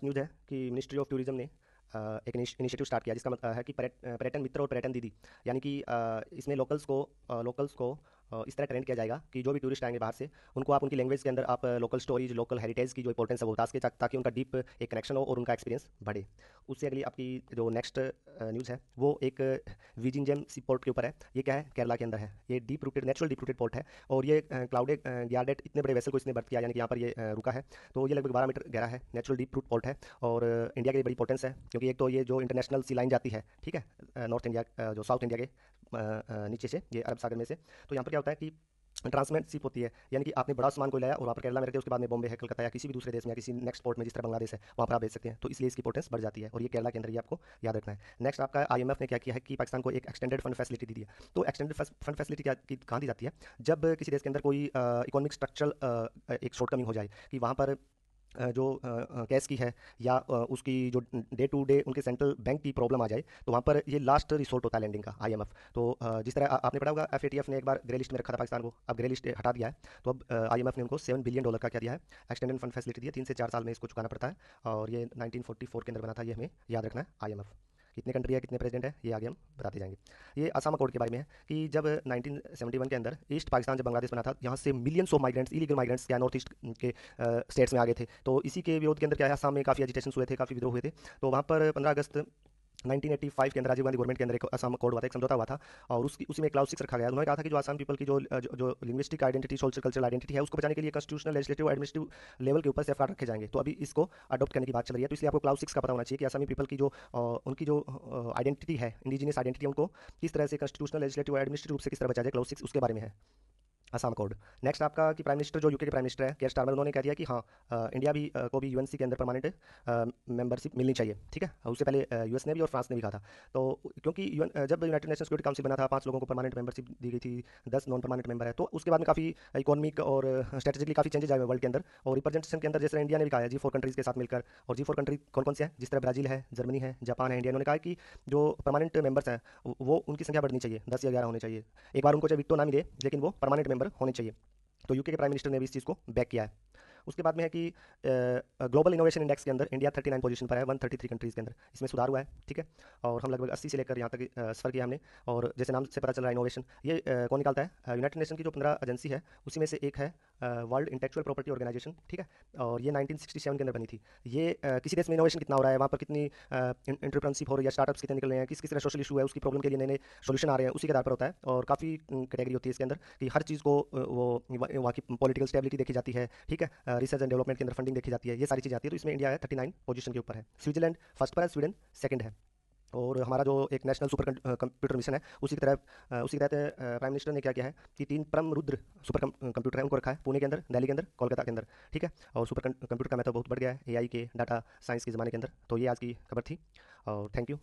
Last news है कि ministry of tourism ने एक इनिशिएटिव स्टार्ट किया जिसका मतलब है कि पर्यटन मित्र और पर्यटन दीदी, यानी कि इसमें लोकल्स को इस तरह ट्रेंड किया जाएगा कि जो भी टूरिस्ट आएंगे बाहर से, उनको आप उनकी लैंग्वेज के अंदर आप लोकल स्टोरीज, लोकल हेरिटेज की जो इंपॉर्टेंस है वो बता सके, ताकि उनका डीप एक कनेक्शन हो और उनका एक्सपीरियंस बढ़े। उससे अगली आपकी जो नेक्स्ट न्यूज़ है वो एक विजिंजम सी पोर्ट के ऊपर है। ये क्या है, केरला के अंदर है। ये deep rooted, natural deep rooted port है और ये क्लाउडेड गार्डेड इतने बड़े वेसल को इसने बर्थ किया, यानी कि यहाँ पर ये रुका है। तो ये लगभग 12 मीटर गहरा है, नेचुरल डीप रूट पोर्ट है और इंडिया के लिए बड़ी इंपॉर्टेंस है, क्योंकि एक तो ये जो इंटरनेशनल सी लाइन जाती है, ठीक है, नॉर्थ इंडिया जो साउथ इंडिया के नीचे से, ये अरब सागर में से। तो यहाँ पर क्या होता है कि ट्रांसमेंट शिप होती है, यानी कि आपने बड़ा सामान कोई लाया और वहाँ पर केरला में रखे, उसके बाद में बॉम्बे है, कलकत्ता या किसी भी दूसरे देश में या किसी नेक्स्ट पोर्ट में, जिस तरह बांग्लादेश है, वहाँ पर आप भेज सकते हैं। तो इसलिए इसकी इंपॉर्टेंस बढ़ जाती है और ये केरला के अंदर ही आपको याद रखना है। नेक्स्ट आपका आईएमएफ ने क्या किया है कि पाकिस्तान को एक एक्सटेंडेड फंड फैसिलिटी दी है। तो एक्सटेंडेड फंड फैसिलिटी कहाँ दी जाती है, जब किसी देश के अंदर कोई इकोनॉमिक स्ट्रक्चरल एक शॉर्टकमिंग हो जाए, कि वहाँ पर जो कैश की है या उसकी जो डे टू डे उनके सेंट्रल बैंक की प्रॉब्लम आ जाए, तो वहाँ पर ये लास्ट रिसोर्ट होता है लैंडिंग का, आईएमएफ। तो जिस तरह आपने पढ़ा होगा, एफएटीएफ ने एक बार ग्रे लिस्ट में रखा था पाकिस्तान को, अब ग्रे लिस्ट हटा दिया है। तो अब आईएमएफ ने उनको $7 बिलियन का क्या दिया है, एक्सटेंडेड फंड फैसिलिटी दी है। 3 से 4 साल में इसको चुकाना पड़ता है और ये 1944 के अंदर बना था, ये हमें याद रखना है। आईएमएफ कितने कंट्री है, कितने प्रेसिडेंट है, ये आगे हम बताते जाएंगे। ये असम अकॉर्ड के बारे में है कि जब 1971 के अंदर ईस्ट पाकिस्तान जब बांग्लादेश बना था, यहाँ से millions of migrants, illegal migrants क्या नॉर्थ ईस्ट के स्टेट्स में आ गए थे। तो इसी के विरोध के अंदर क्या है, असम में काफ़ी एजिटेशन हुए थे, काफ़ी विद्रोह हुए थे। तो वहाँ पर 15 अगस्त 1985 के अंदर राजीव गांधी गवर्नमेंट के अंदर एक असम कोड हुआ था, एक समझौता हुआ था और उसी में क्लाउज 6 रखा गया। उन्होंने कहा था कि जो आसाम पीपल की जो linguistic identity, social cultural identity है, उसको बचाने के लिए कॉन्स्टिट्यूशनल, लेजिस्लेटिव, एडमिनिस्ट्रेटिव लेवल के ऊपर सेफगार्ड रखे जाएंगे। तो अभी इसको अडॉप्ट करने की बात चल रही है। तो इसलिए आपको क्लाउज 6 का पता होना चाहिए कि आसामी पीपल की जो उनकी जो आइडेंटिटी है, इंडिजिनियस आइडेंटिटी, उनको किस तरह से कॉन्स्टिट्यूशनल, लेजिस्लेटिव, एडमिनिस्ट्रेटिव रूप से किस तरह बचा जाए, क्लाउज 6 उसके बारे में है, असम कोड। नेक्स्ट आपका कि प्राइम मिनिस्टर जो यूके के प्राइम मिनिस्टर है, केयर स्टारमर, उन्होंने कह दिया कि हाँ, इंडिया भी को भी यूएनसी के अंदर परमानेंट मेंबरशिप मिलनी चाहिए, ठीक है। उससे पहले यूएस ने भी और फ्रांस ने भी कहा था। तो क्योंकि जब यूनाइटेड नेशन सिक्योरिटी काउंसिल बना था, 5 लोगों को परमानेंट मेंबरशिप दी गई थी, 10 नॉन परमानेंट मेंबर है। तो उसके बाद में काफ़ी इकोनॉमिक और स्ट्रेटेजिकली काफ़ी चेंजेस आए हुए वर्ल्ड के अंदर और रिप्रेजेंटेशन के अंदर। जैसे इंडिया ने भी कहा है G4 कंट्रीज़ के साथ मिलकर, और G4 कंट्री कौन कौन से हैं, जिस तरह ब्राज़ील है, जर्मनी है, जापान है, इंडिया। उन्होंने कहा कि जो परमानेंट मेंबर्स हैं वो उनकी संख्या बढ़नी चाहिए, 10 या 11 होने चाहिए। एक बार उनको चाहे विक्टो ना मिले, लेकिन वो परमानेंट मेंबर होने चाहिए। तो यूके के प्राइम मिनिस्टर ने भी इस चीज़ को बैक किया है। उसके बाद में है कि ग्लोबल इनोवेशन इंडेक्स के अंदर इंडिया 39 पोजीशन पर है, 133 कंट्रीज़ के अंदर। इसमें सुधार हुआ है, ठीक है। और हम लगभग 80 से लेकर यहाँ तक सफ़र किया हमने। और जैसे नाम से पता चल रहा है, इनोवेशन ये कौन निकालता है, यूनाइटेड नेशन की जो 15 एजेंसी है उसी में से एक है वर्ल्ड इंटेलेक्चुअल प्रॉपर्टी ऑर्गेनाइजेशन, ठीक है। और ये 1967 के अंदर बनी थी। ये किसी देश में इनोवेशन कितना हो रहा है, वहाँ पर कितनी इंटरप्रेन्योरशिप हो रही है, स्टार्टअप्स कितने निकल रहे हैं, किस किस तरह सोशल इशू है, उसकी प्रॉब्लम के लिए नए नए सोल्यूशन आ रहे हैं, उसी के आधार पर होता है। और काफ़ी कैटेगरी होती है इसके अंदर कि हर चीज़ को वहाँ की पॉलिटिकल स्टेबिलिटी देखी जाती है, ठीक है। रिसर्च एंड डेवलपमेंट के अंदर फंडिंग देखी जाती है, ये सारी चीज़ आती है। तो इसमें इंडिया है 39 पोजीशन के ऊपर है। स्विट्जरलैंड फर्स्ट पर है, स्वीडन सेकंड है। और हमारा जो एक नेशनल सुपर कंप्यूटर मिशन है, उसी के तहत प्राइम मिनिस्टर ने क्या किया है कि 3 परम रुद्र सुपर कंप्यूटर है, उनको रखा है पुणे के अंदर, दिल्ली के अंदर, कोलकाता के अंदर, ठीक है। और सुपर कंप्यूटर का महत्व बहुत बढ़ गया है एआई के, डाटा साइंस के ज़माने के अंदर। तो ये आज की खबर थी और थैंक यू।